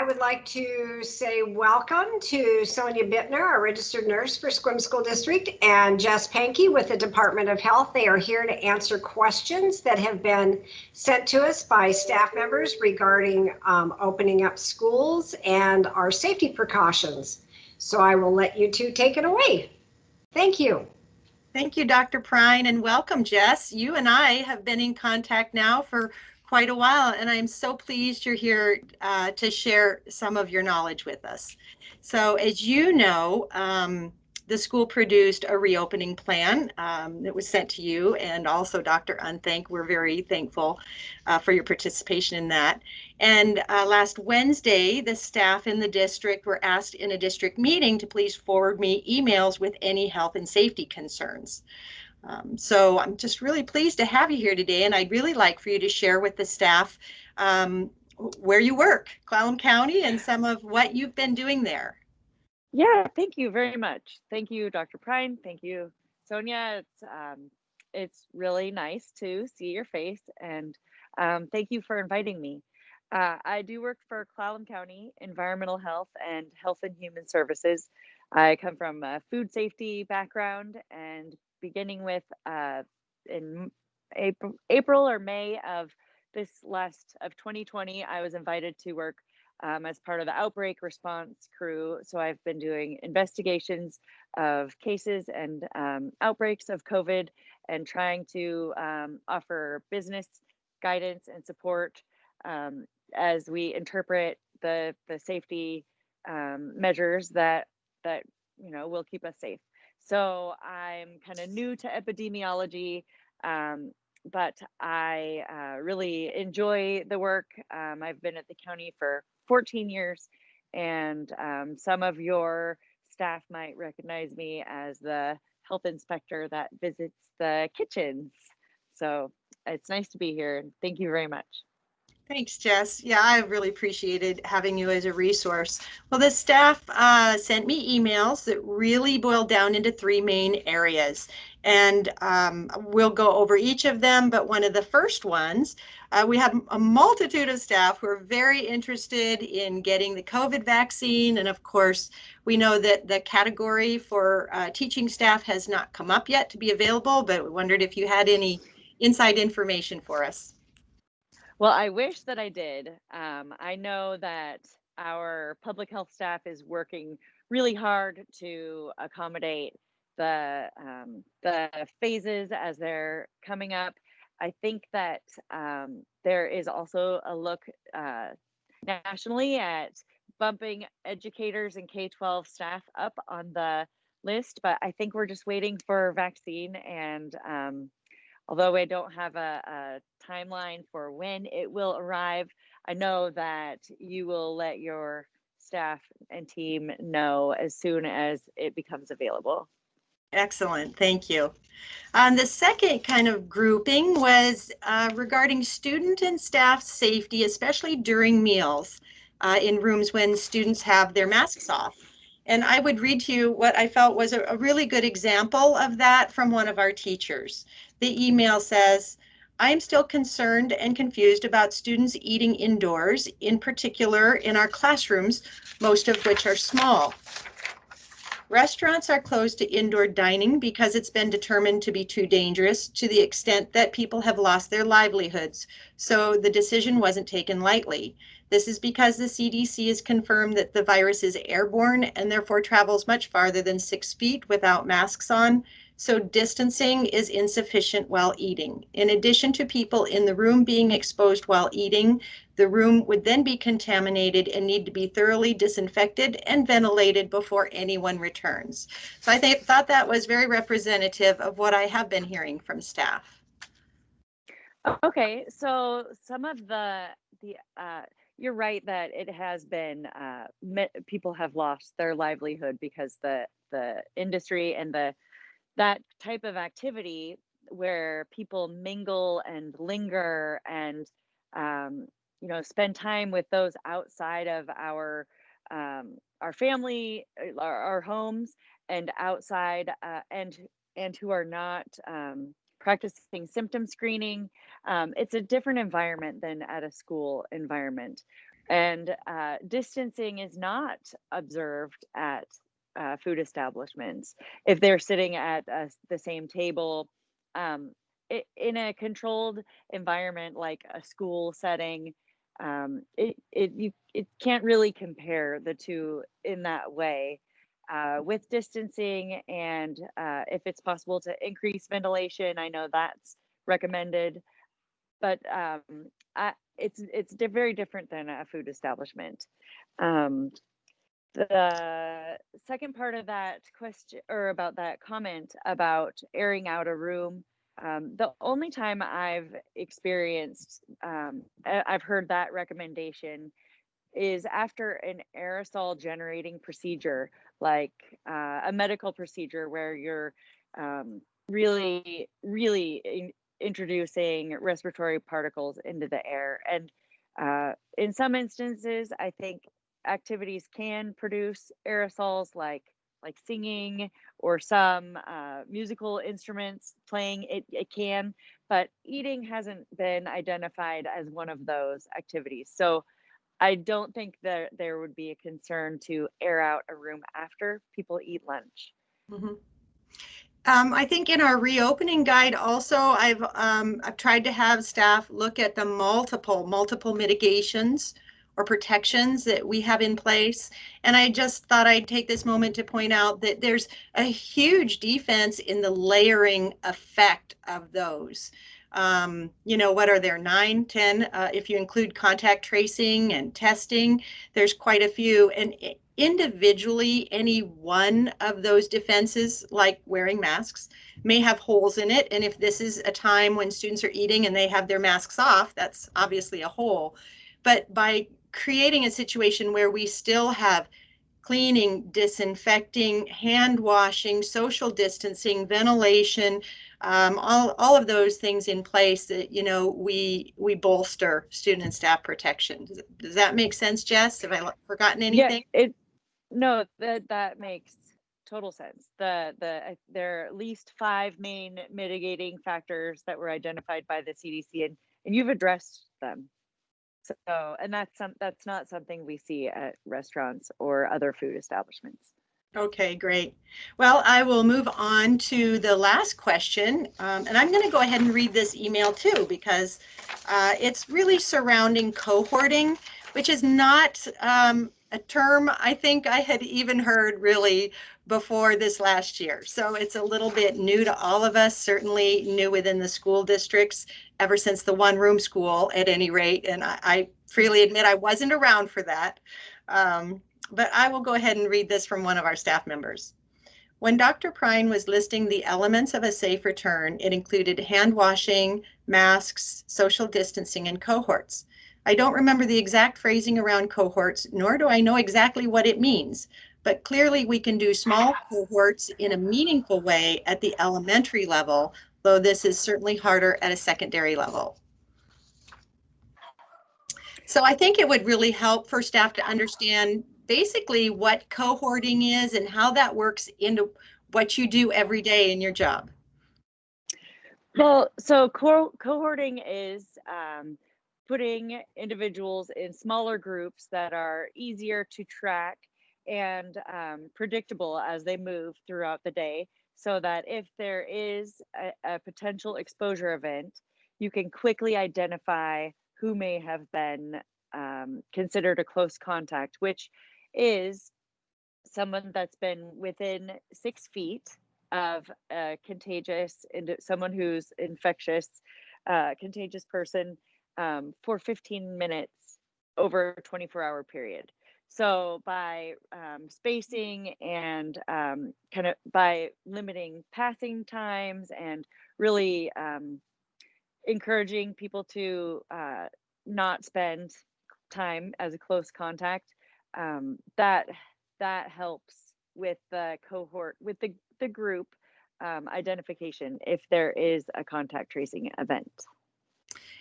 would like to say welcome to Sonja Bittner, our registered nurse for Sequim School District, and Jess Pankey with the Department of Health. They are here to answer questions that have been sent to us by staff members regarding opening up schools and our safety precautions. So I will let you two take it away. Thank you. Thank you, Dr. Prine, and welcome, Jess. You and I have been in contact now for quite a while, and I'm so pleased you're here to share some of your knowledge with us. So as you know, the school produced a reopening plan that was sent to you, and also Dr. Unthank. We're very thankful for your participation in that. And last Wednesday, the staff in the district were asked in a district meeting to please forward me emails with any health and safety concerns. So I'm just really pleased to have you here today, and I'd really like for you to share with the staff where you work, Clallam County, and some of what you've been doing there. Yeah, thank you very much. Thank you, Dr. Prine. Thank you, Sonja. It's really nice to see your face, and thank you for inviting me. I do work for Clallam County Environmental Health and Health and Human Services. I come from a food safety background, and beginning with in April or May of 2020, I was invited to work as part of the outbreak response crew. So I've been doing investigations of cases and outbreaks of COVID, and trying to offer business guidance and support as we interpret the safety measures that will keep us safe. So I'm kind of new to epidemiology, but I really enjoy the work. I've been at the county for 14 years, and some of your staff might recognize me as the health inspector that visits the kitchens. So it's nice to be here. Thank you very much. Thanks, Jess. Yeah, I really appreciated having you as a resource. Well, the staff sent me emails that really boiled down into three main areas. And we'll go over each of them, but one of the first ones, we have a multitude of staff who are very interested in getting the COVID vaccine. And of course, we know that the category for teaching staff has not come up yet to be available, but we wondered if you had any inside information for us. Well, I wish that I did. I know that our public health staff is working really hard to accommodate the phases as they're coming up. I think that there is also a look nationally at bumping educators and K-12 staff up on the list, but I think we're just waiting for vaccine. And although I don't have a timeline for when it will arrive, I know that you will let your staff and team know as soon as it becomes available. Excellent, thank you. The second kind of grouping was regarding student and staff safety, especially during meals in rooms when students have their masks off. And I would read to you what I felt was a really good example of that from one of our teachers. The email says, I am still concerned and confused about students eating indoors, in particular in our classrooms, most of which are small. Restaurants are closed to indoor dining because it's been determined to be too dangerous, to the extent that people have lost their livelihoods. So the decision wasn't taken lightly. This is because the CDC has confirmed that the virus is airborne and therefore travels much farther than 6 feet without masks on. So distancing is insufficient while eating. In addition to people in the room being exposed while eating, the room would then be contaminated and need to be thoroughly disinfected and ventilated before anyone returns. So I thought that was very representative of what I have been hearing from staff. Okay, so some of you're right that it has been, people have lost their livelihood because the industry and that type of activity where people mingle and linger and spend time with those outside of our family, our homes, and outside and who are not practicing symptom screening. It's a different environment than at a school environment. And distancing is not observed at food establishments. If they're sitting at the same table, in a controlled environment like a school setting, it can't really compare the two in that way. With distancing, and if it's possible to increase ventilation, I know that's recommended, but it's very different than a food establishment. Um, the second part of that question, or about that comment about airing out a room, the only time I've experienced, I've heard that recommendation is after an aerosol generating procedure, like a medical procedure where you're really introducing respiratory particles into the air. And in some instances, I think activities can produce aerosols, like singing or some musical instruments playing. It can, but eating hasn't been identified as one of those activities. So I don't think that there would be a concern to air out a room after people eat lunch. Mm-hmm. I think in our reopening guide also, I've tried to have staff look at the multiple mitigations or protections that we have in place. And I just thought I'd take this moment to point out that there's a huge defense in the layering effect of those. What are there, 9, 10? If you include contact tracing and testing, there's quite a few. And individually, any one of those defenses, like wearing masks, may have holes in it. And if this is a time when students are eating and they have their masks off, that's obviously a hole. But by creating a situation where we still have cleaning, disinfecting, hand washing, social distancing, ventilation, all of those things in place, that we bolster student and staff protection. Does that make sense, Jess? Have I forgotten anything? No, that makes total sense. There are at least 5 main mitigating factors that were identified by the CDC, and you've addressed them. So, and that's not something we see at restaurants or other food establishments. Okay, great. Well, I will move on to the last question, and I'm going to go ahead and read this email too, because it's really surrounding cohorting, which is not a term I think I had even heard really before this last year. So it's a little bit new to all of us, certainly new within the school districts, ever since the one-room school at any rate. And I freely admit I wasn't around for that. But I will go ahead and read this from one of our staff members. When Dr. Prine was listing the elements of a safe return, it included hand washing, masks, social distancing, and cohorts. I don't remember the exact phrasing around cohorts, nor do I know exactly what it means, but clearly we can do small cohorts in a meaningful way at the elementary level, though this is certainly harder at a secondary level. So I think it would really help for staff to understand basically what cohorting is and how that works into what you do every day in your job. Well, so cohorting is putting individuals in smaller groups that are easier to track and predictable as they move throughout the day, so that if there is a potential exposure event, you can quickly identify who may have been considered a close contact, which is someone that's been within 6 feet of a contagious, someone who's infectious, contagious person for 15 minutes over a 24-hour period. So by spacing and kind of by limiting passing times and really encouraging people to not spend time as a close contact, that helps with the cohort, with the group identification if there is a contact tracing event.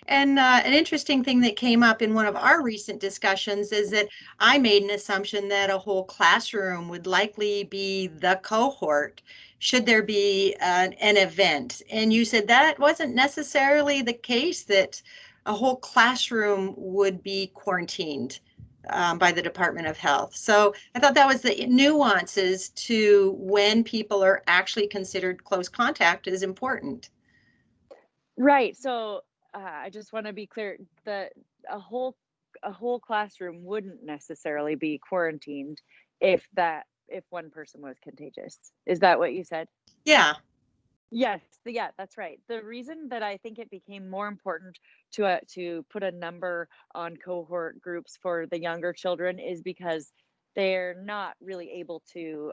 And an interesting thing that came up in one of our recent discussions is that I made an assumption that a whole classroom would likely be the cohort should there be an event. And you said that wasn't necessarily the case, that a whole classroom would be quarantined. by the Department of Health. So I thought that was the nuances to when people are actually considered close contact is important. Right. So I just want to be clear that a whole classroom wouldn't necessarily be quarantined if one person was contagious. Is that what you said? Yeah. Yes, yeah, that's right. The reason that I think it became more important to put a number on cohort groups for the younger children is because they're not really able to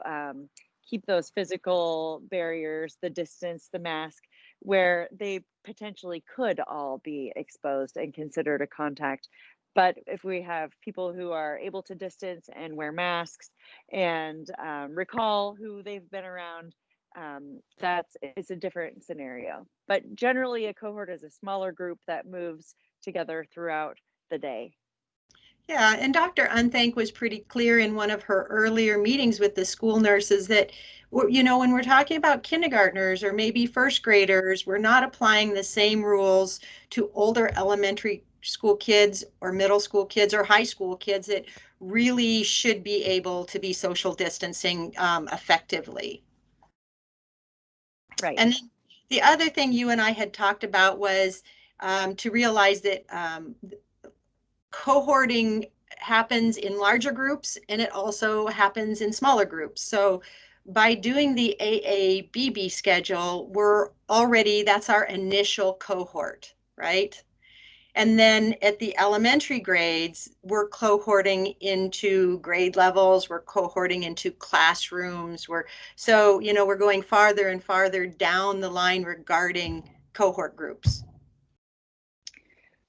keep those physical barriers, the distance, the mask, where they potentially could all be exposed and considered a contact. But if we have people who are able to distance and wear masks and recall who they've been around, it's a different scenario. But generally, a cohort is a smaller group that moves together throughout the day. Yeah, and Dr. Unthank was pretty clear in one of her earlier meetings with the school nurses that, when we're talking about kindergartners or maybe first graders, we're not applying the same rules to older elementary school kids or middle school kids or high school kids that really should be able to be social distancing effectively. Right. And then the other thing you and I had talked about was to realize that cohorting happens in larger groups and it also happens in smaller groups. So by doing the AABB schedule, that's our initial cohort, right? And then at the elementary grades, we're cohorting into grade levels, we're cohorting into classrooms, we're going farther and farther down the line regarding cohort groups.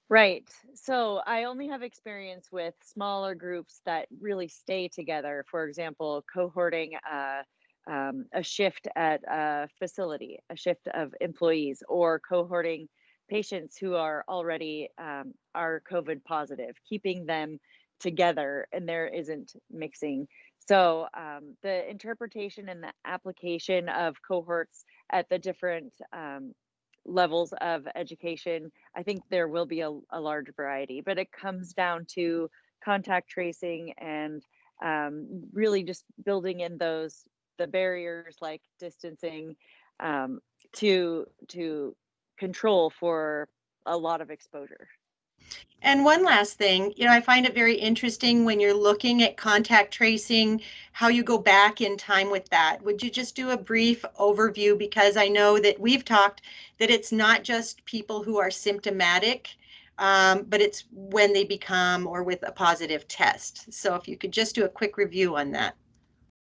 Right. So I only have experience with smaller groups that really stay together. For example, cohorting a shift at a facility, a shift of employees, or cohorting patients who are already are COVID positive, keeping them together and there isn't mixing. So the interpretation and the application of cohorts at the different levels of education, I think there will be a large variety, but it comes down to contact tracing and really just building in the barriers like distancing to control for a lot of exposure. And one last thing, I find it very interesting when you're looking at contact tracing, how you go back in time with that. Would you just do a brief overview? Because I know that we've talked that it's not just people who are symptomatic, but it's when they become or with a positive test. So if you could just do a quick review on that.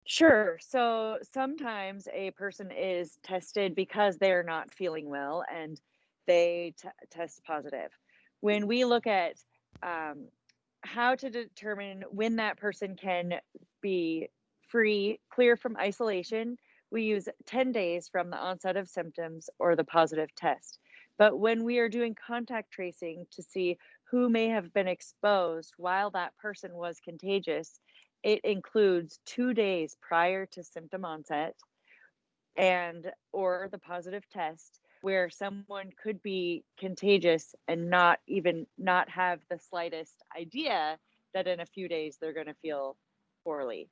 Sure. So sometimes a person is tested because they're not feeling well and they test positive. When we look at how to determine when that person can be clear from isolation, we use 10 days from the onset of symptoms or the positive test. But when we are doing contact tracing to see who may have been exposed while that person was contagious, it includes 2 days prior to symptom onset or the positive test where someone could be contagious and not have the slightest idea that in a few days they're going to feel poorly.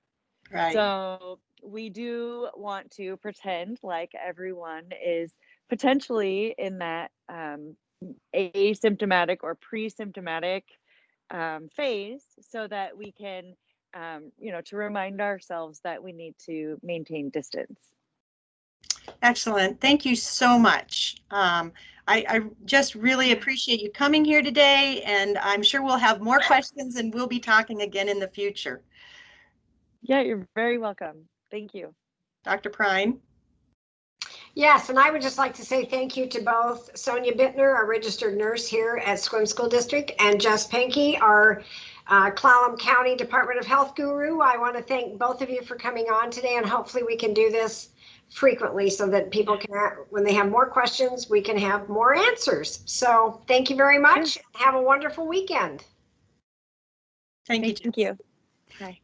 Right. So we do want to pretend like everyone is potentially in that asymptomatic or pre-symptomatic phase so that we can to remind ourselves that we need to maintain distance. Excellent. Thank you so much. I just really appreciate you coming here today, and I'm sure we'll have more questions and we'll be talking again in the future. Yeah, you're very welcome. Thank you. Dr. Prine. Yes, and I would just like to say thank you to both Sonja Bittner, our registered nurse here at Swim School District, and Jess Pankey, our Clallam County Department of Health guru. I want to thank both of you for coming on today, and hopefully we can do this frequently so that people can, when they have more questions, we can have more answers. So thank you very much. Sure. Have a wonderful weekend. Thank you. Thank you. Bye.